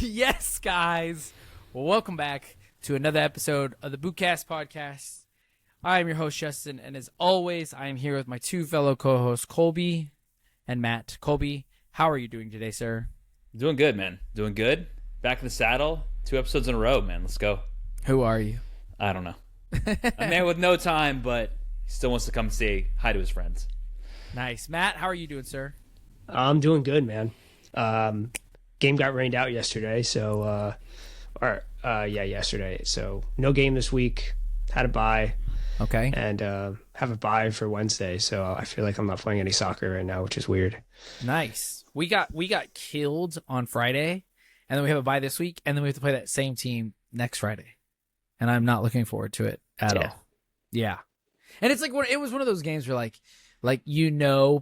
Yes, guys. Well, welcome back to another episode of the Bootcast Podcast. I am your host, Justin, and as always, I am here with my two fellow co-hosts, Colby and Matt. Colby, how are you doing today, sir? Doing good, man. Doing good. Back in the saddle. 2 episodes in a row, man. Let's go. Who are you? I don't know. A man with no time, but he still wants to come say hi to his friends. Nice. Matt, how are you doing, sir? I'm doing good, man. Game got rained out yesterday, so yesterday. So no game this week. Had a bye. Okay. And have a bye for Wednesday, so I feel like I'm not playing any soccer right now, which is weird. Nice. We got killed on Friday, and then we have a bye this week, and then we have to play that same team next Friday. And I'm not looking forward to it at all. Yeah. And it's like it was one of those games where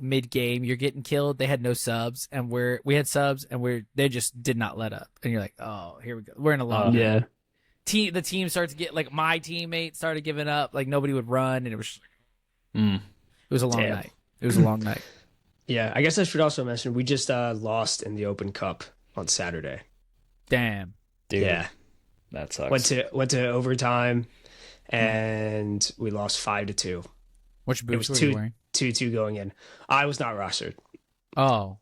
mid game you're getting killed. They had no subs, and we had subs, and they just did not let up. And you're like, oh, here we go. We're in a long yeah. The team started to get my teammates started giving up. Like nobody would run, and it was it was a long night. It was a long night. Yeah, I guess I should also mention we just lost in the Open Cup on Saturday. Damn. Dude, yeah, that sucks. Went to overtime, and we lost 5-2. Which boots were you wearing? 2-2 going in. I was not rostered. Oh.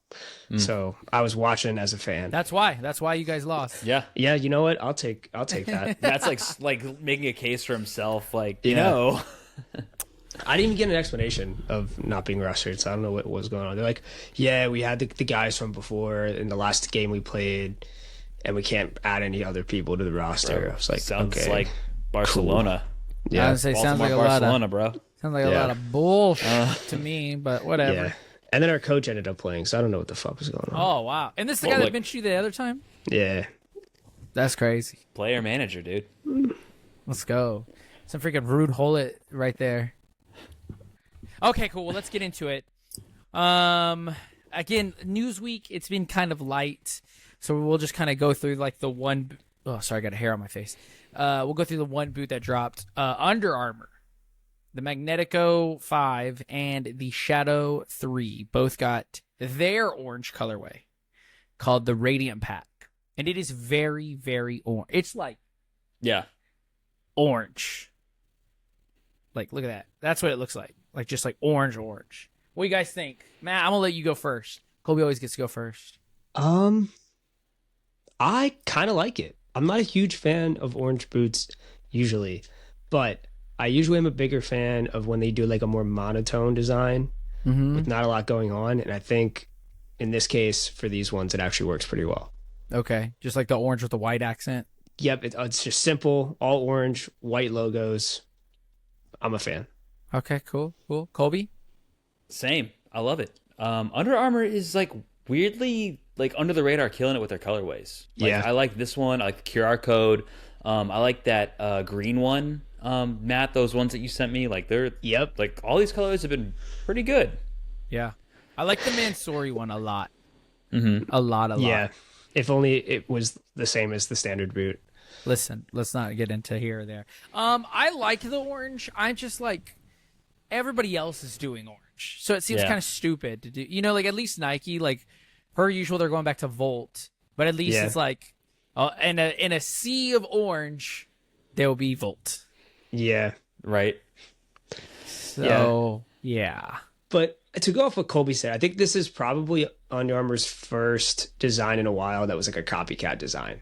So I was watching as a fan. That's why you guys lost. Yeah. Yeah, you know what? I'll take that. That's like making a case for himself. I didn't even get an explanation of not being rostered, so I don't know what was going on. They're like, yeah, we had the guys from before in the last game we played, and we can't add any other people to the roster. Bro, I was like, sounds okay, like Barcelona. Cool. Yeah, I would say sounds like Barcelona, bro. Sounds like a lot of bullshit to me, but whatever. Yeah. And then our coach ended up playing, so I don't know what the fuck was going on. Oh, wow. And this is the guy that benched you the other time? Yeah. That's crazy. Player manager, dude. Let's go. Some freaking rude hole it right there. Okay, cool. Well, let's get into it. Again, Newsweek, it's been kind of light, so we'll just kind of go through the one. Oh, sorry, I got a hair on my face. We'll go through the one boot that dropped. Under Armour, the Magnetico 5 and the Shadow 3 both got their orange colorway called the Radiant Pack, and it is very, very orange. It's orange. Look at that. That's what it looks like. Just orange. What do you guys think? Matt, I'm going to let you go first. Colby always gets to go first. I kind of like it. I'm not a huge fan of orange boots usually, but I usually am a bigger fan of when they do a more monotone design with not a lot going on. And I think in this case, for these ones, it actually works pretty well. Okay. Just like the orange with the white accent? Yep. It's just simple, all orange, white logos. I'm a fan. Okay, cool. Colby? Same. I love it. Under Armour is weirdly under the radar, killing it with their colorways. I like this one. I like the QR code. I like that green one. Matt, those ones that you sent me, they're all these colors have been pretty good. Yeah, I like the Mansory one a lot. A lot. Yeah, if only it was the same as the standard boot. Listen, let's not get into here or there. I like the orange. I'm just everybody else is doing orange, so it seems kind of stupid to do. At least Nike, per usual, they're going back to Volt, but at least it's in a sea of orange, there will be Volt. Yeah. Right. So, yeah. But to go off what Colby said, I think this is probably Under Armour's first design in a while that was a copycat design.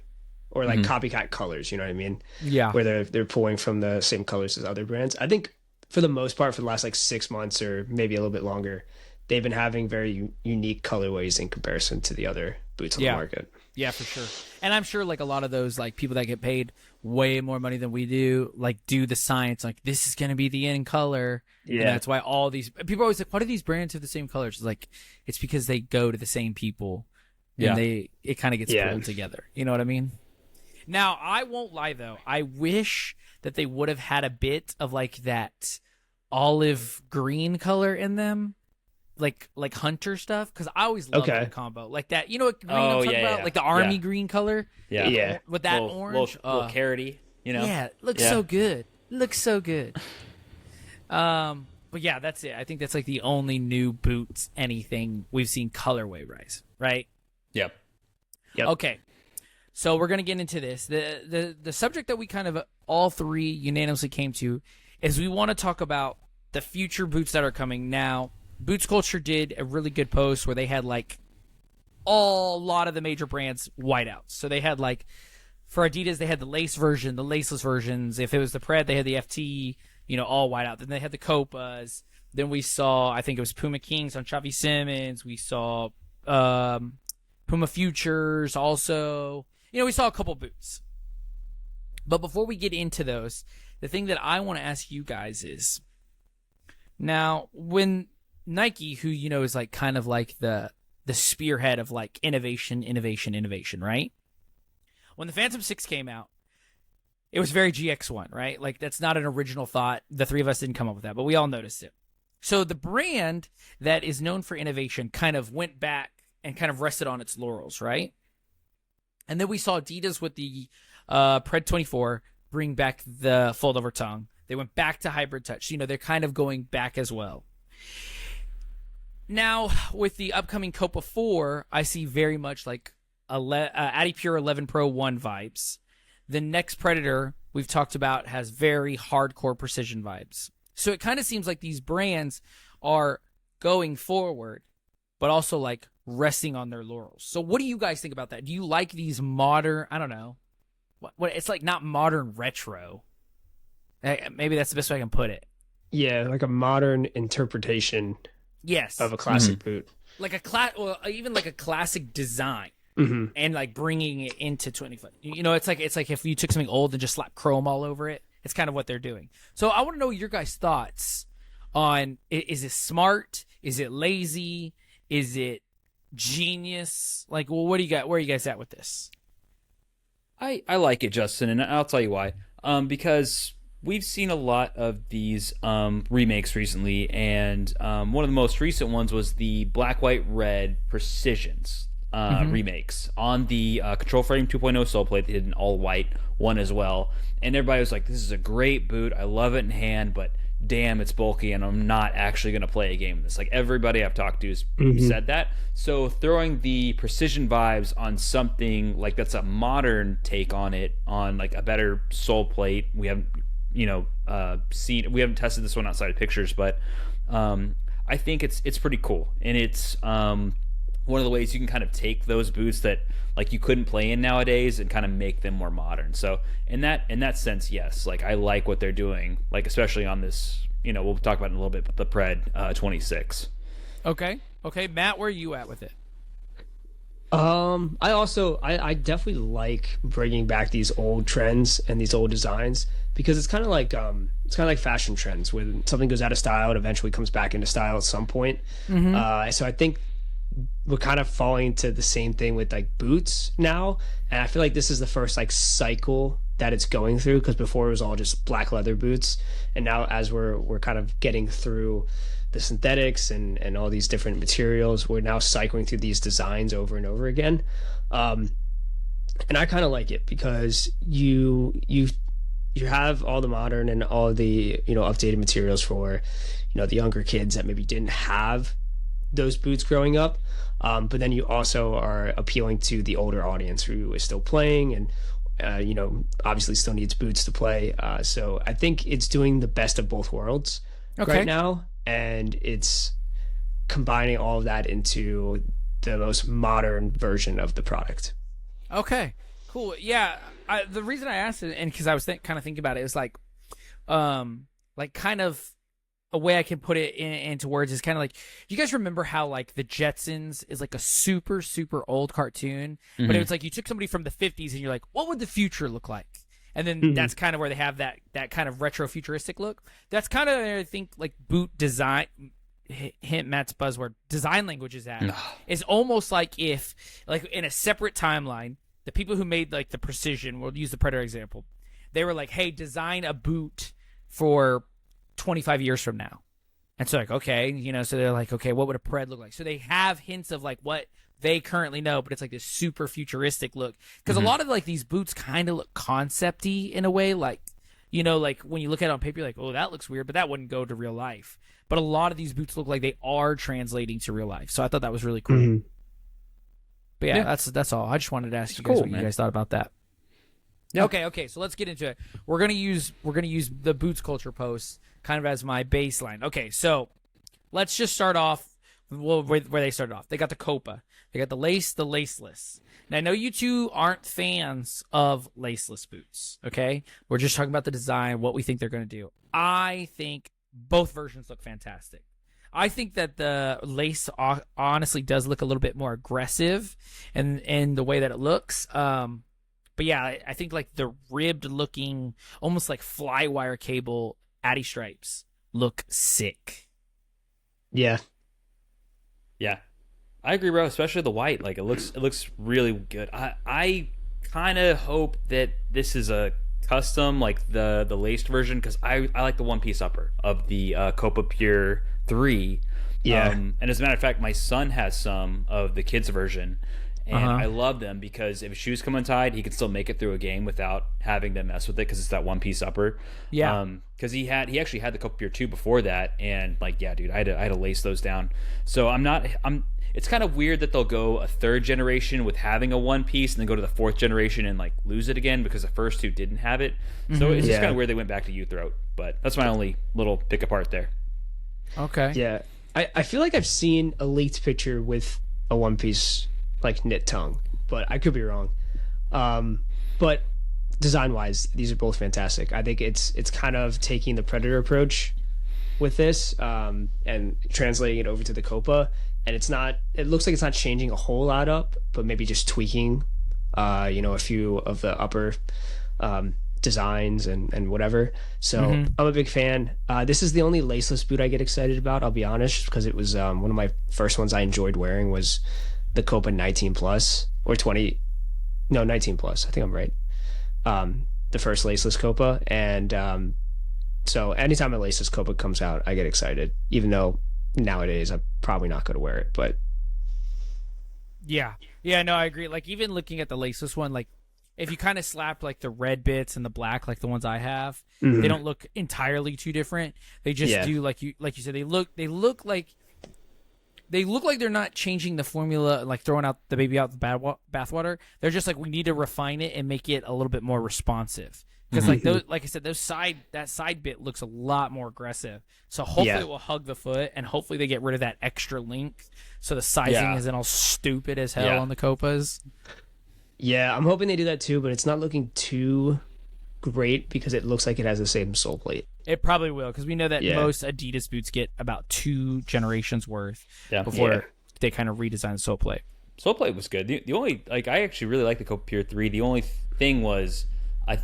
Or copycat colors, you know what I mean? Yeah. Where they're pulling from the same colors as other brands. I think for the most part, for the last 6 months or maybe a little bit longer, they've been having very unique colorways in comparison to the other boots on the market. Yeah, for sure. And I'm sure a lot of those people that get paid way more money than we do, do the science, this is going to be the end color. Yeah. And that's why all these people are always why do these brands have the same colors? It's because they go to the same people and it kind of gets pulled together. You know what I mean? Now, I won't lie though. I wish that they would have had a bit of that olive green color in them. Like hunter stuff, because I always love that combo, that. You know what green I'm talking about, the army green color. Yeah. With that orange, little carroty. Yeah, it looks so good. But yeah, that's it. I think that's the only new boots anything we've seen colorway rise, right? Yep. Okay. So we're gonna get into this. The subject that we kind of all three unanimously came to is we want to talk about the future boots that are coming. Now, Boots Culture did a really good post where they had like a lot of the major brands whiteouts. So they had like for Adidas they had the lace version, the laceless versions. If it was the Pred, they had the FT, all whiteout. Then they had the Copas. Then we saw, I think it was Puma Kings on Xavi Simmons. We saw Puma Futures also. We saw a couple boots. But before we get into those, the thing that I want to ask you guys is, now, when Nike, who, is like kind of like the spearhead of like innovation, right? When the Phantom 6 came out, it was very GX1, right? Like, that's not an original thought. The three of us didn't come up with that, but we all noticed it. So the brand that is known for innovation kind of went back and kind of rested on its laurels, right? And then we saw Adidas with the Pred 24 bring back the fold-over tongue. They went back to hybrid touch. They're kind of going back as well. Now, with the upcoming Copa 4, I see very much like Adipure 11 Pro 1 vibes. The next Predator we've talked about has very hardcore precision vibes. So it kind of seems like these brands are going forward, but also like resting on their laurels. So what do you guys think about that? Do you like these modern, I don't know, what it's like, not modern retro? Maybe that's the best way I can put it. Yeah, like a modern interpretation. Yes. Of a classic boot. Like even like a classic design. And like bringing it into 25. It's like if you took something old and just slapped chrome all over it. It's kind of what they're doing. So I want to know your guys' thoughts on, is it smart? Is it lazy? Is it genius? Like, well, what do you got? Where are you guys at with this? I like it, Justin, and I'll tell you why. Because we've seen a lot of these remakes recently, and one of the most recent ones was the black, white, red Precisions remakes on the Control Frame 2.0 sole plate. They did an all white one as well, and everybody was like, "This is a great boot. I love it in hand, but damn, it's bulky, and I'm not actually going to play a game with this." Like, everybody I've talked to has said that. So throwing the precision vibes on something like that's a modern take on it, on like a better sole plate. We haven't we haven't tested this one outside of pictures, but I think it's pretty cool, and it's one of the ways you can kind of take those boots that like you couldn't play in nowadays and kind of make them more modern. So in that sense, yes, like I like what they're doing, like especially on this, we'll talk about it in a little bit, but the Pred 26. Okay, Matt, where are you at with it? I definitely like bringing back these old trends and these old designs, because it's kind of like fashion trends. When something goes out of style, it eventually comes back into style at some point. So I think we're kind of falling to the same thing with like boots now, and I feel like this is the first like cycle that it's going through, because before it was all just black leather boots, and now as we're kind of getting through the synthetics and all these different materials, we're now cycling through these designs over and over again, and I kind of like it, because you have all the modern and all the updated materials for the younger kids that maybe didn't have those boots growing up, but then you also are appealing to the older audience who is still playing and obviously still needs boots to play. So I think it's doing the best of both worlds right now, and it's combining all of that into the most modern version of the product. Okay, cool. Yeah, the reason I asked it, and because I was kind of thinking about it, is like kind of a way I can put it into words is kind of like, you guys remember how like the Jetsons is like a super, super old cartoon, but it was like you took somebody from the 50s and you're like, what would the future look like? And then that's kind of where they have that kind of retro futuristic look. That's kind of, I think, like boot design, hint Matt's buzzword, design language is at. Is almost like if, like in a separate timeline, the people who made like the Precision, we'll use the Predator example, they were like, hey, design a boot for 25 years from now. And so like, okay, so they're like, okay, what would a Pred look like? So they have hints of like what they currently know, but it's like this super futuristic look. Because a lot of like these boots kind of look concept-y in a way, like, like when you look at it on paper, you're like, oh, that looks weird, but that wouldn't go to real life. But a lot of these boots look like they are translating to real life. So I thought that was really cool. But yeah, that's all. I just wanted to ask you guys what you guys thought about that. Yep. Okay. So let's get into it. We're gonna use the boots culture post kind of as my baseline. Okay, so let's just start off where they started off. They got the Copa. They got the laceless. Now I know you two aren't fans of laceless boots. Okay, we're just talking about the design, what we think they're gonna do. I think both versions look fantastic. I think that the lace honestly does look a little bit more aggressive in the way that it looks. But yeah, I think like the ribbed looking, almost like flywire cable Adi stripes look sick. Yeah. Yeah. I agree, bro. Especially the white. Like it looks really good. I kind of hope that this is a custom, like the laced version, because I like the one piece upper of the Copa Pure 3. Yeah. And as a matter of fact, my son has some of the kids version, and I love them because if his shoes come untied, he can still make it through a game without having to mess with it because it's that one piece upper. Yeah. Because he actually had the Copa Pure 2 before that, and like, yeah, dude, I had to lace those down. So it's kind of weird that they'll go a third generation with having a one piece and then go to the fourth generation and like lose it again because the first two didn't have it. So it's just kind of weird they went back to U-throat. But that's my only little pick apart there. Okay. Yeah. I feel like I've seen a leaked picture with a one piece like knit tongue, but I could be wrong. But design wise, these are both fantastic. I think it's kind of taking the Predator approach with this and translating it over to the Copa. And it looks like it's not changing a whole lot up, but maybe just tweaking, a few of the upper designs and whatever. So I'm a big fan. This is the only laceless boot I get excited about, I'll be honest, because it was one of my first ones I enjoyed wearing was the Copa 19 plus or 19 plus. I think I'm right. The first laceless Copa. And so anytime a laceless Copa comes out, I get excited, even though nowadays I'm probably not going to wear it, but yeah, no, I agree. Like even looking at the laceless one, like if you kind of slap like the red bits and the black, like the ones I have, they don't look entirely too different. They just do like you said. They look like they're not changing the formula, like throwing out the baby out the bathwater. They're just like, we need to refine it and make it a little bit more responsive. Because like those, like I said, that side bit looks a lot more aggressive. So hopefully it will hug the foot, and hopefully they get rid of that extra length, so the sizing isn't all stupid as hell on the Copas. Yeah, I'm hoping they do that too, but it's not looking too great because it looks like it has the same sole plate. It probably will, because we know that most Adidas boots get about 2 generations worth before they kind of redesign the sole plate. Sole plate was good. The only, like, I actually really like the Copa Pure 3. The only thing was, I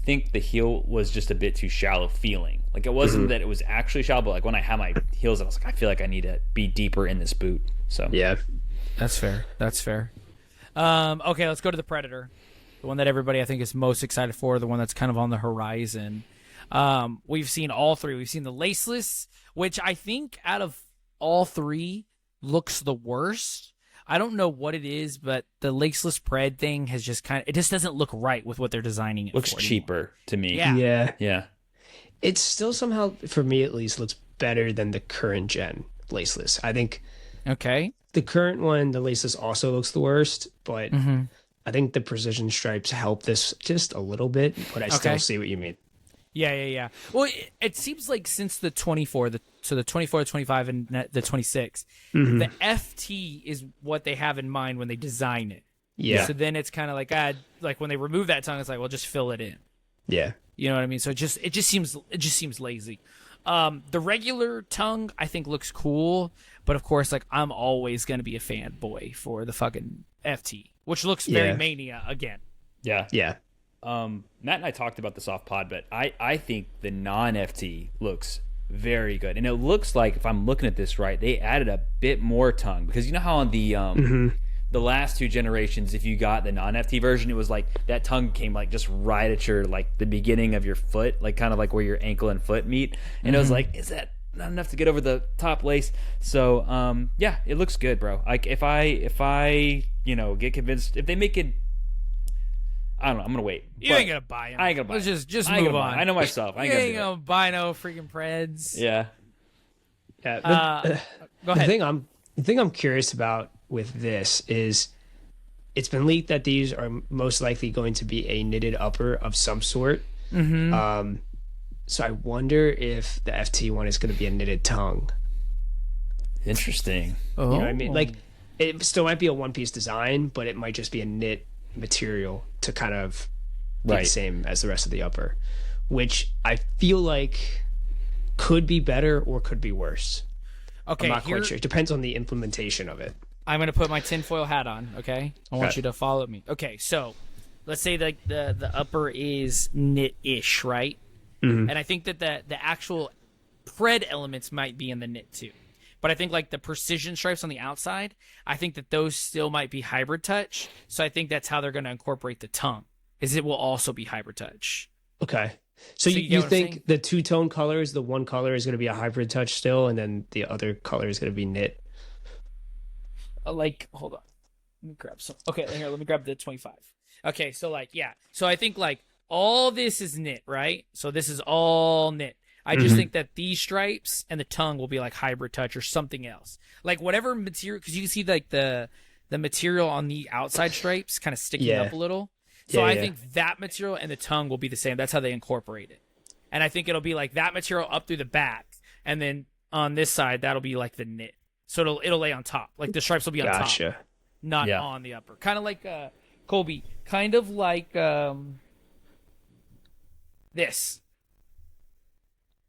think the heel was just a bit too shallow feeling. Like, it wasn't that it was actually shallow, but like when I had my heels, I was like, I feel like I need to be deeper in this boot. So yeah, that's fair. Okay, let's go to the Predator, the one that everybody I think is most excited for, the one that's kind of on the horizon. We've seen all three. We've seen the laceless, which I think out of all three looks the worst. I don't know what it is, but the laceless Pred thing has just it just doesn't look right with what they're designing it looks for cheaper anymore. to me. Yeah. It still somehow, for me at least, looks better than the current gen laceless. I think the current one, the laceless also looks the worst, but I think the precision stripes help this just a little bit, but I still see what you mean. Yeah. Well, it seems like since the 24, the 24, the 25, and the 26, the FT is what they have in mind when they design it. Yeah. So then it's kind of like when they remove that tongue, it's like, well, just fill it in. Yeah. You know what I mean? So it just seems lazy. The regular tongue I think looks cool, but of course, like I'm always gonna be a fanboy for the fucking FT, which looks very Mania again. Yeah. Matt and I talked about this off pod, but I think the non-FT looks very good. And it looks like, if I'm looking at this right, they added a bit more tongue, because you know how on the last 2 generations, if you got the non-FT version, it was like that tongue came like just right at your, like the beginning of your foot, like kind of like where your ankle and foot meet. And it was like, is that not enough to get over the top lace? So yeah, it looks good, bro. Like if I get convinced, if they make it, I don't know. I'm gonna wait. You ain't gonna buy him. I ain't gonna buy. Let's just move on. I know myself. I ain't gonna buy no freaking Preds. Yeah. Go ahead. The thing I'm curious about with this is, it's been leaked that these are most likely going to be a knitted upper of some sort. So I wonder if the FT one is going to be a knitted tongue. Interesting. You know what I mean? Like, it still might be a one-piece design, but it might just be a knit material to kind of be the same as the rest of the upper, which I feel like could be better or could be worse. Okay, I'm not quite sure. It depends on the implementation of it. I'm going to put my tinfoil hat on, okay? I want you to follow me. Okay, so let's say the upper is knit-ish, right? And I think that the actual pred elements might be in the knit too. But I think like the precision stripes on the outside, I think that those still might be hybrid touch. So I think that's how they're going to incorporate the tongue, is it will also be hybrid touch. Okay. So you think the two-tone colors, the one color is going to be a hybrid touch still, and then the other color is going to be knit? Like, hold on. Let me grab some. Okay, here, let me grab the 25. Okay, so like, yeah. So I think like all this is knit, right? So this is all knit. I just think that these stripes and the tongue will be like hybrid touch or something else. Like whatever material, because you can see like the material on the outside stripes kind of sticking up a little. So I think that material and the tongue will be the same. That's how they incorporate it. And I think it'll be like that material up through the back. And then on this side, that'll be like the knit. So it'll lay on top. Like the stripes will be on top. Not on the upper. Kind of like Colby. Kind of like this.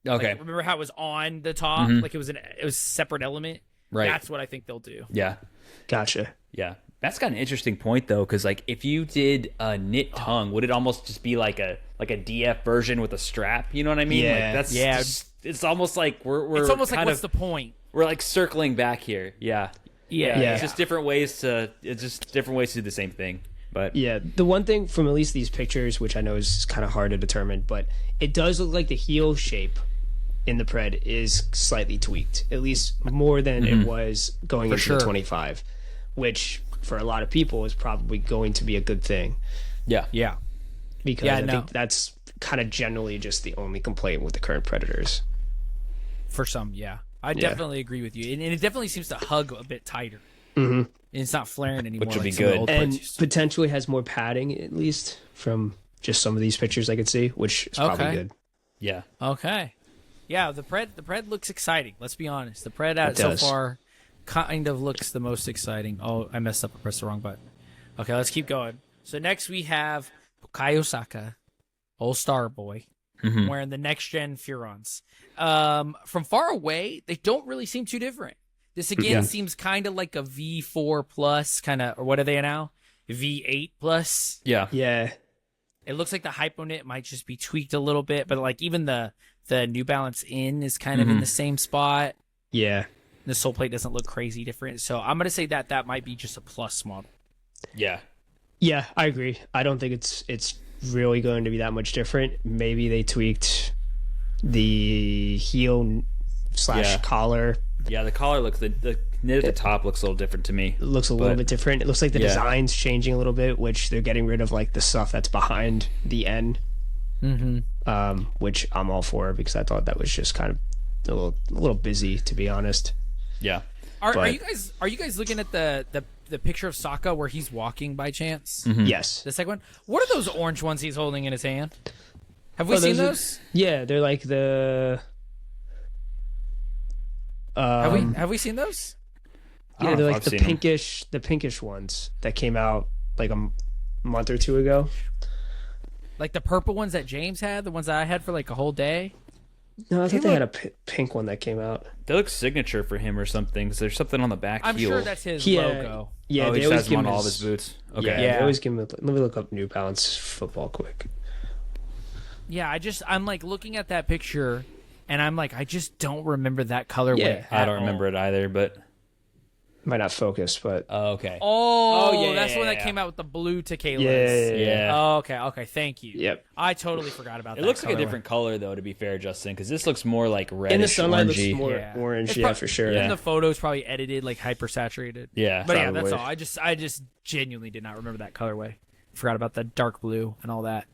Okay. Like, remember how it was on the top? Like it was a separate element? Right. That's what I think they'll do. Yeah. Gotcha. Yeah. That's got an interesting point though, because like if you did a knit tongue, would it almost just be like a DF version with a strap? You know what I mean? Yeah. Like that's just, it's almost like we're It's almost like kind what's the point? We're like circling back here. Yeah. It's just different ways to do the same thing. But yeah, the one thing from at least these pictures, which I know is kind of hard to determine, but it does look like the heel shape in the pred is slightly tweaked, at least more than it was going into the 25, which for a lot of people is probably going to be a good thing. Yeah. Because I think that's kind of generally just the only complaint with the current Predators. For some, I definitely agree with you, and it definitely seems to hug a bit tighter. And it's not flaring anymore, which would be like some of the good, old and Preds. potentially has more padding, at least from just some of these pictures I could see, which is probably good. Yeah. Okay. Yeah, the pred looks exciting. Let's be honest. The pred out so far kind of looks the most exciting. Oh, I messed up. I pressed the wrong button. Okay, let's keep going. So next we have Bukayo Saka, Old Star Boy, wearing the next gen Furons. From far away, they don't really seem too different. This again seems kind of like a V4 plus kind of, or what are they now? V8 plus. Yeah. It looks like the Hypo Knit might just be tweaked a little bit, but like even the New Balance In is kind of in the same spot. Yeah. The sole plate doesn't look crazy different. So I'm going to say that might be just a plus model. Yeah. Yeah, I agree. I don't think it's really going to be that much different. Maybe they tweaked the heel / collar. Yeah, the collar looks, the knit at the top looks a little different to me. It looks a little bit different. It looks like the design's changing a little bit, which they're getting rid of like the stuff that's behind the N. Which I'm all for because I thought that was just kind of a little busy, to be honest. Yeah. Are you guys looking at the picture of Saka where he's walking by chance? Yes. The second one. What are those orange ones he's holding in his hand? Have we seen those? Yeah, they're like the. Have we seen those? Yeah, they're like the pinkish ones that came out like a month or two ago. Like the purple ones that James had, the ones that I had for like a whole day. No, I thought they had a pink one that came out. They look signature for him or something. Cause there's something on the back I'm heel. sure that's his Yeah. logo. Yeah, he has them on all of his boots. Okay. Yeah, they always give him. Let me look up New Balance football quick. Yeah, I'm like looking at that picture, and I'm like, I just don't remember that colorway. Yeah, I don't remember it either, but might not focus, but okay. Oh, that's the one that came out with the blue tequilas. Yeah. Oh, okay. Thank you. Yep. I totally forgot about that. It looks like a colorway. different color though, to be fair, Justin, because this looks more like reddish, in the sunlight orangey. looks more orange. Yeah, for sure. And the photo's probably edited like hyper saturated. Yeah, but probably. that's all. I just genuinely did not remember that colorway. Forgot about the dark blue and all that.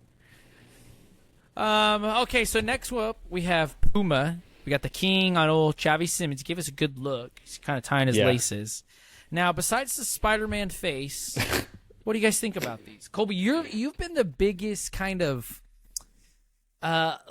Okay, so next up we have Puma. We got the king on old Xavi Simmons. Give us a good look. He's kind of tying his laces. Now, besides the Spider-Man face, What do you guys think about these? Colby, you've been the biggest kind of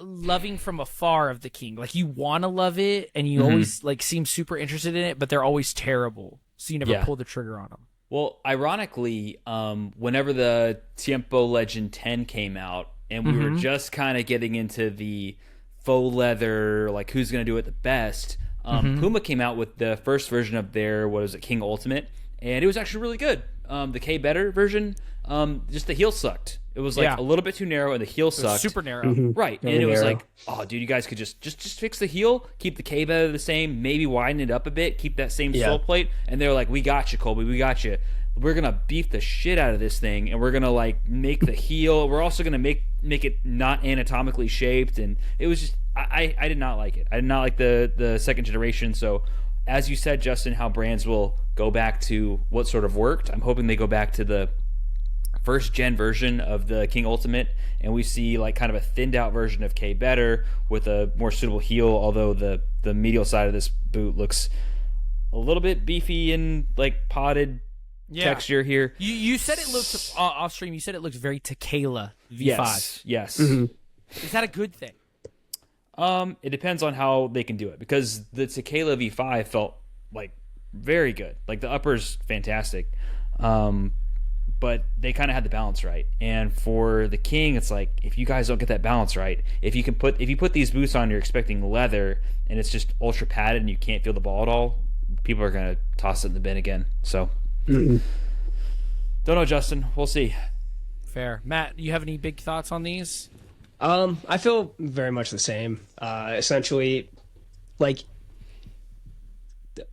loving from afar of the King. Like, you want to love it, and you always like seem super interested in it, but they're always terrible, so you never pull the trigger on them. Well, ironically, whenever the Tiempo Legend 10 came out, and we were just kind of getting into the faux leather, like who's going to do it the best, Puma came out with the first version of their, what is it, King Ultimate, and it was actually really good. The K Better version, just the heel sucked. It was like a little bit too narrow, and the heel sucked. Super narrow. Right. And it was like, oh, dude, you guys could just fix the heel, keep the K Better the same, maybe widen it up a bit, keep that same sole plate. And they're like, we got you, Colby, we got you. We're going to beef the shit out of this thing, and we're going to, like, make the heel. We're also going to make it not anatomically shaped. And it was just, I did not like it. I did not like the second generation. So, as you said, Justin, how brands will go back to what sort of worked. I'm hoping they go back to the first gen version of the King Ultimate, and we see like kind of a thinned out version of K Better with a more suitable heel, although the medial side of this boot looks a little bit beefy and like potted texture here. You said it looks off stream, you said it looks very Tequila V5. Yes. Is that a good thing? It depends on how they can do it, because the Tequila V5 felt like very good. Like the upper's fantastic. But they kind of had the balance right. And for the King, it's like, if you guys don't get that balance right, if you put these boots on, you're expecting leather, and it's just ultra padded and you can't feel the ball at all, people are going to toss it in the bin again. So, don't know, Justin. We'll see. Fair. Matt, you have any big thoughts on these? I feel very much the same. Essentially, like,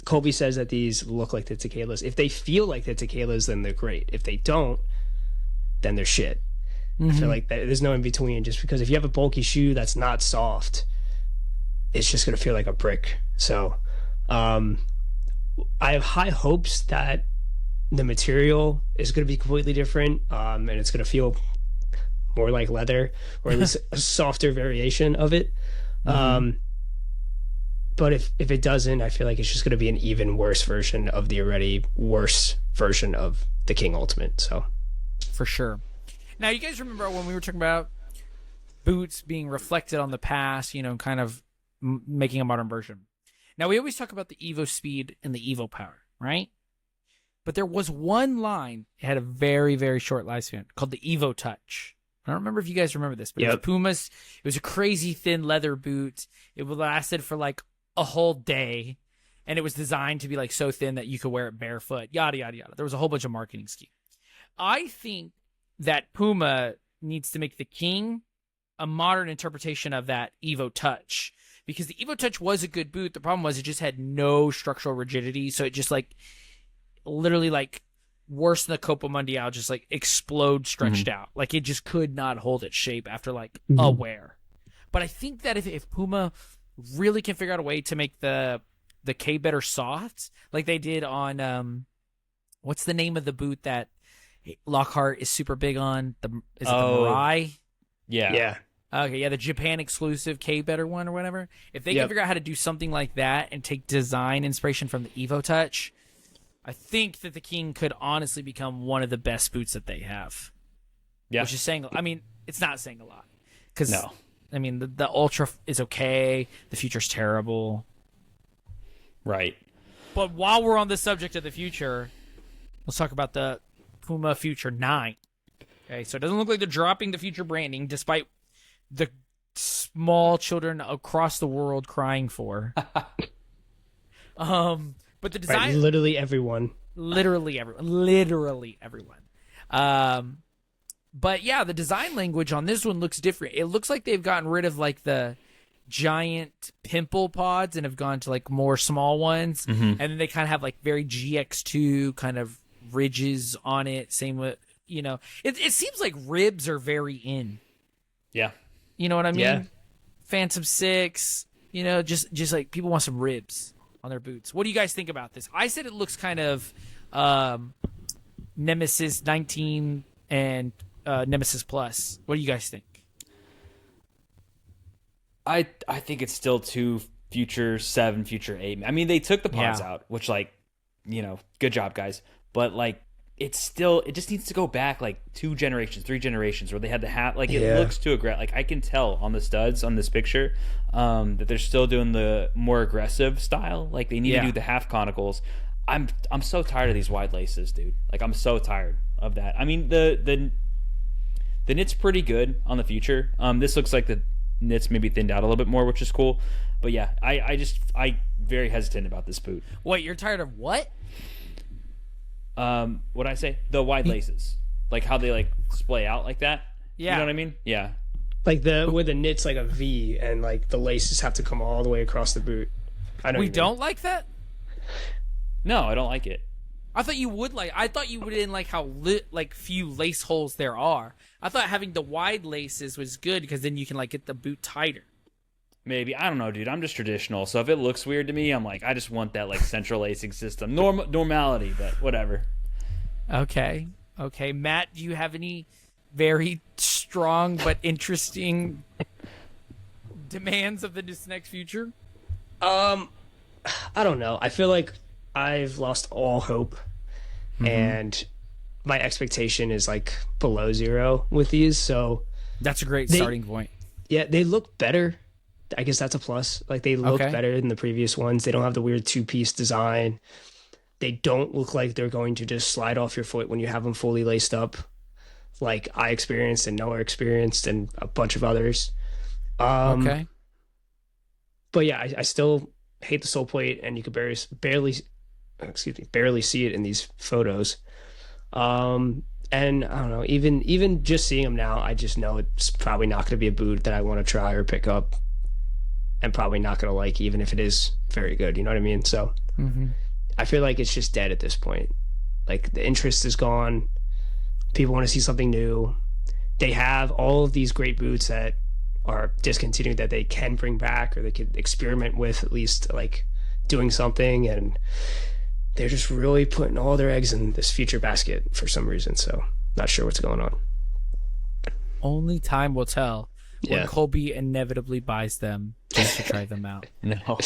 Colby says that these look like the Tequilas. If they feel like the Tequilas, then they're great. If they don't, then they're shit. I feel like there's no in between. Just because if you have a bulky shoe that's not soft, it's just gonna feel like a brick. So, I have high hopes that the material is gonna be completely different, and it's gonna feel more like leather, or at least a softer variation of it. But if it doesn't, I feel like it's just going to be an even worse version of the already worse version of the King Ultimate. So, for sure. Now, you guys remember when we were talking about boots being reflected on the past, you know, kind of making a modern version. Now, we always talk about the Evo Speed and the Evo Power, right? But there was one line, it had a very, very short lifespan, called the Evo Touch. I don't remember if you guys remember this, but it was Puma's. It was a crazy thin leather boot. It lasted for like a whole day, and it was designed to be like so thin that you could wear it barefoot, yada yada yada. There was a whole bunch of marketing scheme. I think that Puma needs to make the King a modern interpretation of that Evo Touch, because the Evo Touch was a good boot. The problem was it just had no structural rigidity, so it just like literally like worse than the Copa Mundial, just like explode stretched out. Like it just could not hold its shape after like a wear. But I think that if Puma really can figure out a way to make the K Better soft, like they did on what's the name of the boot that Lockhart is super big on? The Mirai? Yeah. Okay, yeah, the Japan exclusive K Better one or whatever. If they can figure out how to do something like that and take design inspiration from the Evo Touch, I think that the King could honestly become one of the best boots that they have. Yeah. Which is saying, I mean, it's not saying a lot. No. I mean, the Ultra is okay. The Future's terrible. Right. But while we're on the subject of the Future, let's talk about the Puma Future 9. Okay, so it doesn't look like they're dropping the Future branding, despite the small children across the world crying for. But the design... Right, literally everyone. Literally everyone. But yeah, the design language on this one looks different. It looks like they've gotten rid of like the giant pimple pods and have gone to like more small ones. And then they kind of have like very GX2 kind of ridges on it. Same with, you know, it seems like ribs are very in. Yeah. You know what I mean? Yeah. Phantom 6, you know, just like people want some ribs on their boots. What do you guys think about this? I said it looks kind of Nemesis 19 and Nemesis Plus. What do you guys think? I think it's still too Future 7, Future 8. I mean, they took the pods out, which, like, you know, good job, guys. But, like, it just needs to go back like 2 generations, 3 generations where they had the half, like it looks too aggressive. Like I can tell on the studs on this picture that they're still doing the more aggressive style. Like they need to do the half conicals. I'm so tired of these wide laces, dude. Like I'm so tired of that. I mean the knit's pretty good on the Future. This looks like the knit's maybe thinned out a little bit more, which is cool. But yeah, I very hesitant about this boot. Wait, you're tired of what? What'd I say? The wide laces, like how they like splay out like that. Yeah, you know what I mean? Yeah, like where the knit's like a V and like the laces have to come all the way across the boot. I know we don't like that. No, I don't like it. I thought you would like. I thought you didn't like how like few lace holes there are. I thought having the wide laces was good because then you can like get the boot tighter. Maybe, I don't know, dude. I'm just traditional, so if it looks weird to me, I'm like, I just want that like central lacing system, normality, but whatever. Okay, Matt, do you have any very strong but interesting demands of this next Future? I don't know. I feel like I've lost all hope, and my expectation is like below 0 with these. So that's a great starting point. Yeah, they look better. I guess that's a plus. Like they look better than the previous ones. They don't have the weird 2-piece design. They don't look like they're going to just slide off your foot when you have them fully laced up, like I experienced and Noah experienced and a bunch of others. But yeah, I still hate the sole plate, and you could barely see it in these photos. And I don't know, even just seeing them now, I just know it's probably not going to be a boot that I want to try or pick up, and probably not going to like, even if it is very good. You know what I mean? So I feel like it's just dead at this point. Like the interest is gone. People want to see something new. They have all of these great boots that are discontinued that they can bring back, or they could experiment with, at least like doing something, and they're just really putting all their eggs in this Future basket for some reason. So not sure what's going on. Only time will tell when Colby inevitably buys them just to try them out. No,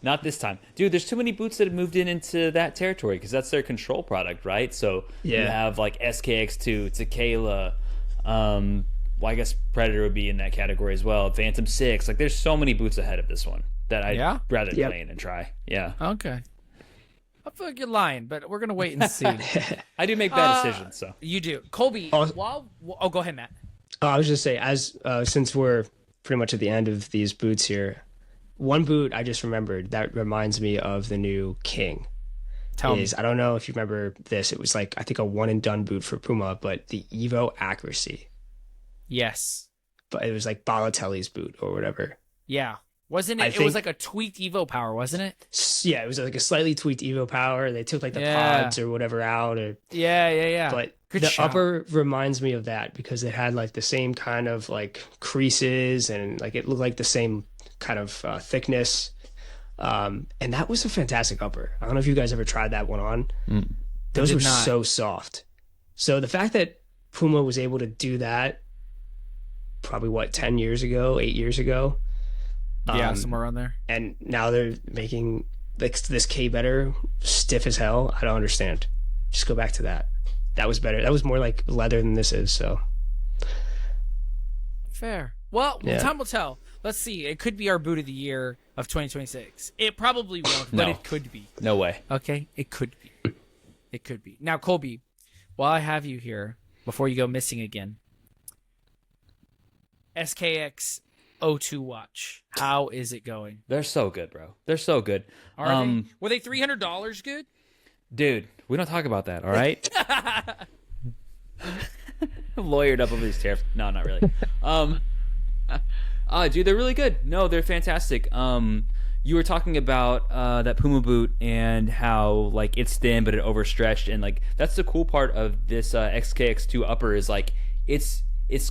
not this time, dude. There's too many boots that have moved into that territory because that's their control product, right? So you have like SKX2, Tequila, well, I guess Predator would be in that category as well. Phantom 6, like there's so many boots ahead of this one that I'd rather play in and try. Yeah. Okay. I feel like you're lying, but we're gonna wait and see. I do make bad decisions, so you do, Colby. Go ahead, Matt. I was just say, since we're pretty much at the end of these boots here, one boot I just remembered that reminds me of the new King. I don't know if you remember this. It was like, I think, a one and done boot for Puma, but the Evo Accuracy. Yes. But it was like Balotelli's boot or whatever. Yeah. Wasn't it? It was like a tweaked Evo Power, wasn't it? Yeah, it was like a slightly tweaked Evo Power. They took like the pods or whatever out. Yeah. But the upper reminds me of that because it had like the same kind of like creases, and like it looked like the same kind of thickness. And that was a fantastic upper. I don't know if you guys ever tried that one on. Those were so soft. So the fact that Puma was able to do that probably 10 years ago, 8 years ago. Somewhere around there. And now they're making like this K better stiff as hell. I don't understand. Just go back to that. That was better. That was more like leather than this is. So fair. Well, time will tell. Let's see. It could be our boot of the year of 2026. It probably won't, but it could be. No way. Okay, it could be. It could be. Now, Colby, while I have you here, before you go missing again, SKX O2 watch. How is it going? They're so good, bro. They're so good. Are they? Were they $300 good? Dude, we don't talk about that, all right? Lawyered up over these tariffs. No, not really. Dude, they're really good. No, they're fantastic. You were talking about that Puma boot and how like it's thin but it overstretched, and like that's the cool part of this XKX2 upper is like it's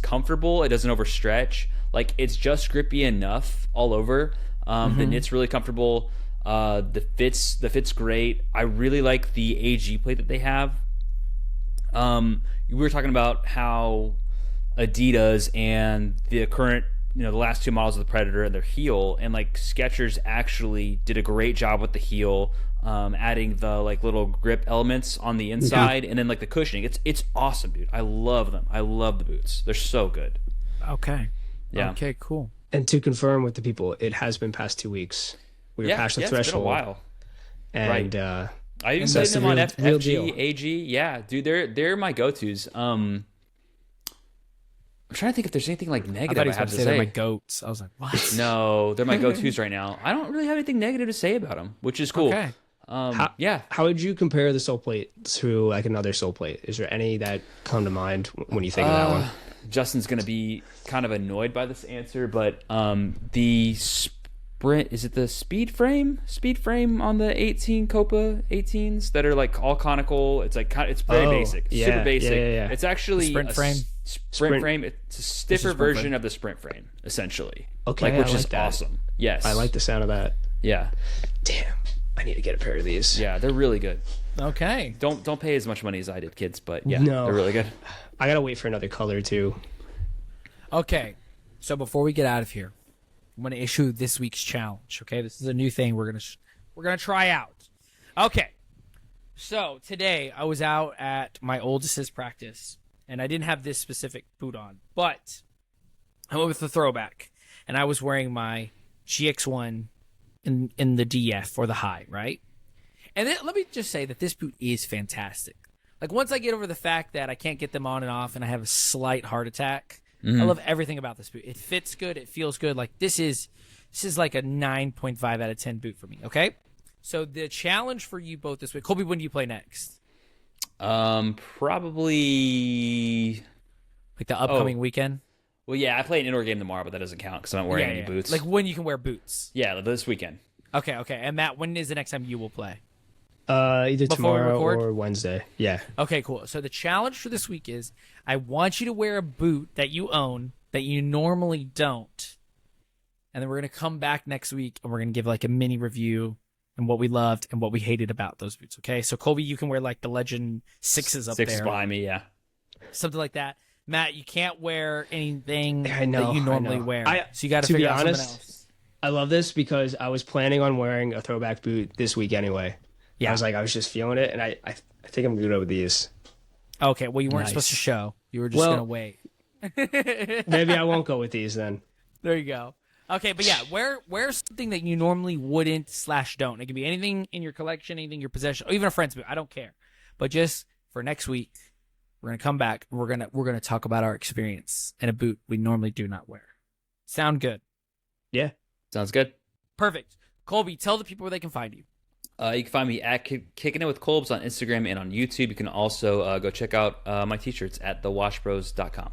comfortable. It doesn't overstretch. Like it's just grippy enough all over. The knit's really comfortable. The fit's great. I really like the AG plate that they have. We were talking about how Adidas and the current, the last two models of the Predator and their heel, and like Skechers actually did a great job with the heel. adding the like little grip elements on the inside, and then like the cushioning. It's awesome, dude. I love them. I love the boots. They're so good. Okay. Yeah. Okay, cool. And to confirm with the people, it has been past 2 weeks. We were past the threshold. It's been a while. And right. I even so played them on real FG, deal. AG. Yeah, dude, they're my go-tos. I'm trying to think if there's anything like negative I have to say. They're my goats. I was like, what? No, they're my go-tos right now. I don't really have anything negative to say about them, which is cool. Okay. How would you compare the sole plate to like another sole plate? Is there any that come to mind when you think of that one? Justin's going to be kind of annoyed by this answer, but the Sprint, is it the speed frame on the 18 Copa 18s that are like all conical? It's like it's very basic, super basic. Yeah. It's actually Sprint frame. Sprint frame. It's a stiffer version of the Sprint frame, essentially. Okay, which I like is that. awesome. Yes, I like the sound of that. Yeah, Damn, I need to get a pair of these. yeah, they're really good. Okay. Don't pay as much money as I did, kids, but yeah, No. they're really good. I gotta wait for another color too. Okay. So before we get out of here, I'm going to issue this week's challenge. Okay, this is a new thing we're gonna try out. Okay. So today I was out at my oldest's practice, and I didn't have this specific boot on, but I went with the throwback, and I was wearing my GX1 in the DF or the high, right? And then, let me just say that this boot is fantastic. Like, once I get over the fact that I can't get them on and off and I have a slight heart attack, I love everything about this boot. It fits good. It feels good. Like, this is like a 9.5 out of 10 boot for me, okay? So the challenge for you both this week. Colby, when do you play next? Probably Like the upcoming weekend? Well, yeah, I play an indoor game tomorrow, but that doesn't count because I'm not wearing any boots. Like when you can wear boots. Yeah, this weekend. Okay. And Matt, when is the next time you will play? Either Before we tomorrow record? or Wednesday. Yeah. Okay, cool. So the challenge for this week is I want you to wear a boot that you own that you normally don't. And then we're going to come back next week and we're going to give like a mini review and what we loved and what we hated about those boots, okay? So Colby, you can wear like the Legend 6s up there. 6 behind me, yeah. Something like that. Matt, you can't wear anything that you I normally know. wear. So you got to to figure be out honest, something else. I love this because I was planning on wearing a throwback boot this week anyway. Yeah. I was just feeling it, and I think I'm good with these. Okay, well, you weren't Nice. supposed to show. You were just going to wait. Maybe I won't go with these then. There you go. Okay, but yeah, wear something that you normally wouldn't / don't. It can be anything in your collection, anything in your possession, or even a friend's boot. I don't care. But just for next week, we're gonna come back. And we're gonna talk about our experience in a boot we normally do not wear. Sound good? Yeah. Sounds good. Perfect. Colby, tell the people where they can find you. You can find me at Kicking It with Kolbs on Instagram and on YouTube. You can also go check out my t-shirts at thewashbros.com.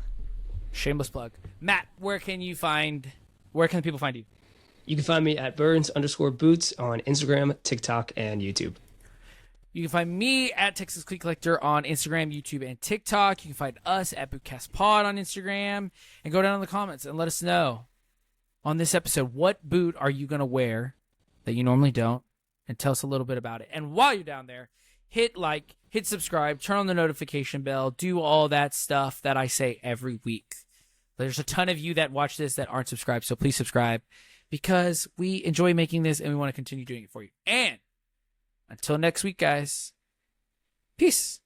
Shameless plug. Matt, where can the people find you? You can find me at Burns_boots on Instagram, TikTok, and YouTube. You can find me at Texas Cleat Collector on Instagram, YouTube, and TikTok. You can find us at BootcastPod on Instagram. And go down in the comments and let us know on this episode, what boot are you going to wear that you normally don't? And tell us a little bit about it. And while you're down there, hit like, hit subscribe, turn on the notification bell, do all that stuff that I say every week. There's a ton of you that watch this that aren't subscribed, so please subscribe because we enjoy making this and we want to continue doing it for you. And until next week, guys, peace.